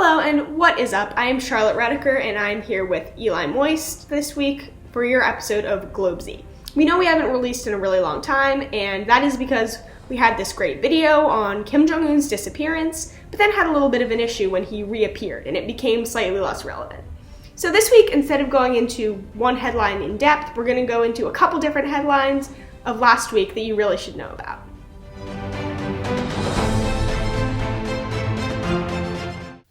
Hello and what is up? I am Charlotte Redeker and I'm here with Eli Moist this week for your episode of GlobeZ. We know we haven't released in a really long time, and that is because we had this great video on Kim Jong Un's disappearance, but then had a little bit of an issue when he reappeared and it became slightly less relevant. So this week, instead of going into one headline in depth, we're going to go into a couple different headlines of last week that you really should know about.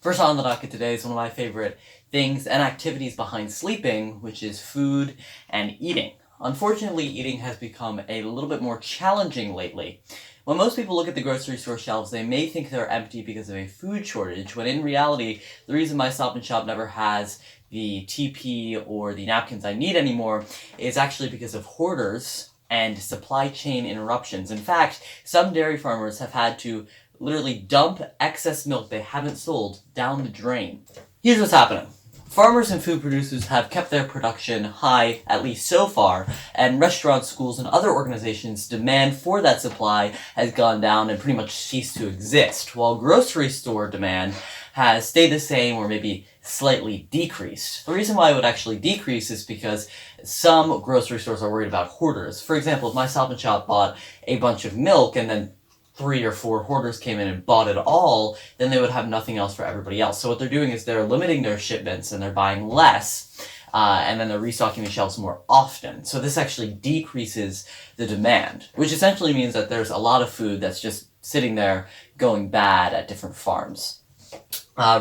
First on the docket today is one of my favorite things and activities behind sleeping, which is food and eating. Unfortunately, eating has become a little bit more challenging lately. When most people look at the grocery store shelves, they may think they're empty because of a food shortage, when in reality, the reason my Stop & Shop never has the TP or the napkins I need anymore is actually because of hoarders and supply chain interruptions. In fact, some dairy farmers have had to literally dump excess milk they haven't sold down the drain. Here's what's happening. Farmers and food producers have kept their production high, at least so far, and restaurants, schools, and other organizations' demand for that supply has gone down and pretty much ceased to exist, while grocery store demand has stayed the same or maybe slightly decreased. The reason why it would actually decrease is because some grocery stores are worried about hoarders. For example, if my Stop & Shop bought a bunch of milk and then 3 or 4 hoarders came in and bought it all, then they would have nothing else for everybody else. So what they're doing is they're limiting their shipments and they're buying less, and then they're restocking the shelves more often. So this actually decreases the demand, which essentially means that there's a lot of food that's just sitting there going bad at different farms.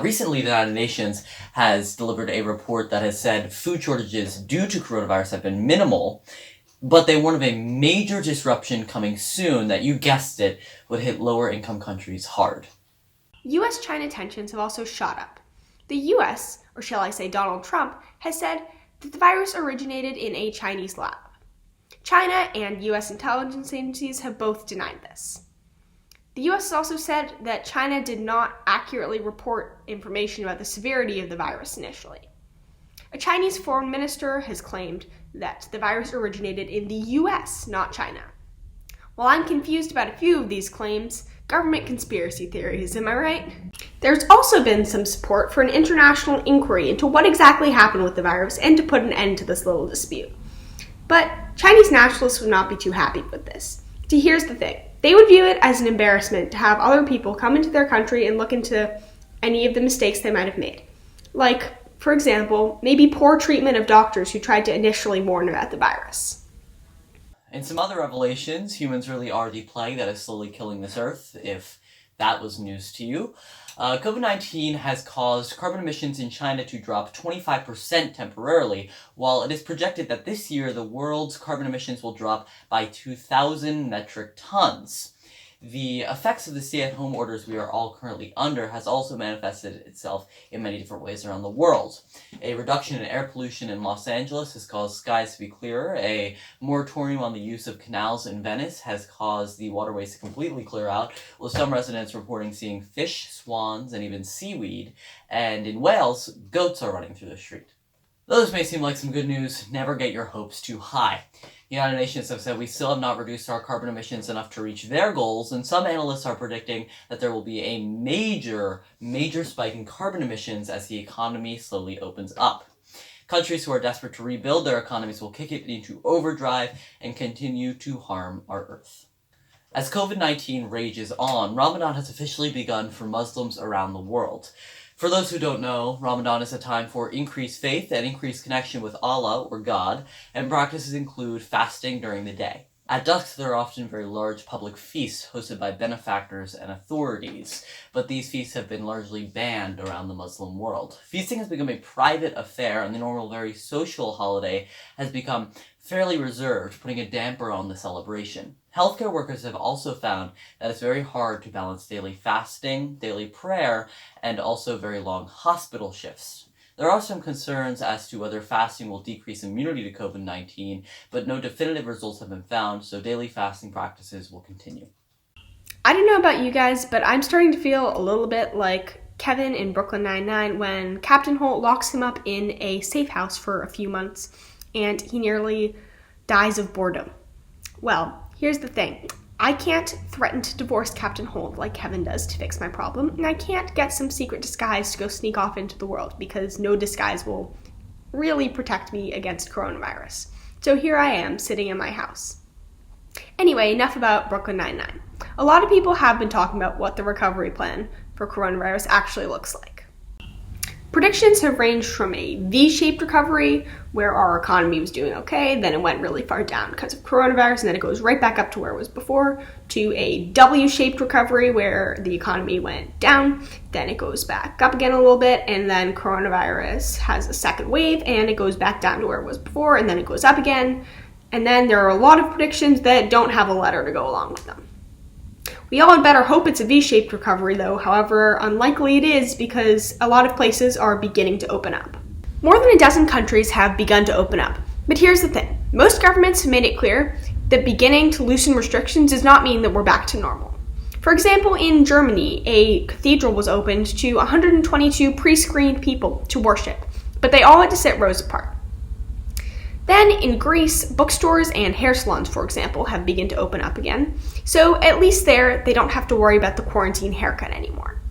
Recently, the United Nations has delivered a report that has said food shortages due to coronavirus have been minimal, but they warn of a major disruption coming soon that, you guessed it, would hit lower income countries hard. US-China tensions have also shot up. The US, or shall I say Donald Trump, has said that the virus originated in a Chinese lab. China and US intelligence agencies have both denied this. The US has also said that China did not accurately report information about the severity of the virus initially. A Chinese foreign minister has claimed that the virus originated in the US, not China. While I'm confused about a few of these claims, government conspiracy theories, am I right? There's also been some support for an international inquiry into what exactly happened with the virus and to put an end to this little dispute. But Chinese nationalists would not be too happy with this. See, here's the thing. They would view it as an embarrassment to have other people come into their country and look into any of the mistakes they might have made. Like, for example, maybe poor treatment of doctors who tried to initially warn about the virus. In some other revelations, humans really are the plague that is slowly killing this earth, if that was news to you. COVID-19 has caused carbon emissions in China to drop 25% temporarily, while it is projected that this year the world's carbon emissions will drop by 2,000 metric tons. The effects of the stay-at-home orders we are all currently under has also manifested itself in many different ways around the world. A reduction in air pollution in Los Angeles has caused skies to be clearer. A moratorium on the use of canals in Venice has caused the waterways to completely clear out, with some residents reporting seeing fish, swans, and even seaweed. And in Wales, goats are running through the street. Those may seem like some good news. Never get your hopes too high. The United Nations have said we still have not reduced our carbon emissions enough to reach their goals, and some analysts are predicting that there will be a major spike in carbon emissions as the economy slowly opens up. Countries who are desperate to rebuild their economies will kick it into overdrive and continue to harm our Earth. As COVID-19 rages on, Ramadan has officially begun for Muslims around the world. For those who don't know, Ramadan is a time for increased faith and increased connection with Allah, or God, and practices include fasting during the day. At dusk, there are often very large public feasts hosted by benefactors and authorities, but these feasts have been largely banned around the Muslim world. Feasting has become a private affair, and the normal, very social holiday has become fairly reserved, putting a damper on the celebration. Healthcare workers have also found that it's very hard to balance daily fasting, daily prayer, and also very long hospital shifts. There are some concerns as to whether fasting will decrease immunity to COVID-19, but no definitive results have been found, so daily fasting practices will continue. I don't know about you guys, but I'm starting to feel a little bit like Kevin in Brooklyn Nine-Nine when Captain Holt locks him up in a safe house for a few months and he nearly dies of boredom. Well, here's the thing. I can't threaten to divorce Captain Holt like Kevin does to fix my problem, and I can't get some secret disguise to go sneak off into the world because no disguise will really protect me against coronavirus. So here I am, sitting in my house. Anyway, enough about Brooklyn Nine-Nine. A lot of people have been talking about what the recovery plan for coronavirus actually looks like. Predictions have ranged from a V-shaped recovery, where our economy was doing okay, then it went really far down because of coronavirus, and then it goes right back up to where it was before, to a W-shaped recovery, where the economy went down, then it goes back up again a little bit, and then coronavirus has a second wave, and it goes back down to where it was before, and then it goes up again. And then there are a lot of predictions that don't have a letter to go along with them. We all had better hope it's a V-shaped recovery, though. However, unlikely it is because a lot of places are beginning to open up. More than a dozen countries have begun to open up. But here's the thing. Most governments have made it clear that beginning to loosen restrictions does not mean that we're back to normal. For example, in Germany, a cathedral was opened to 122 pre-screened people to worship, but they all had to sit rows apart. Then in Greece, bookstores and hair salons, for example, have begun to open up again. So at least there, they don't have to worry about the quarantine haircut anymore.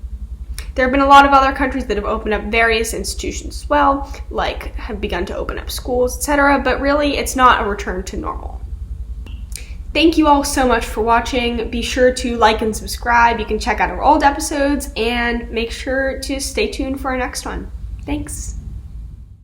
There have been a lot of other countries that have opened up various institutions as well, like have begun to open up schools, etc. But really, it's not a return to normal. Thank you all so much for watching. Be sure to like and subscribe. You can check out our old episodes and make sure to stay tuned for our next one. Thanks.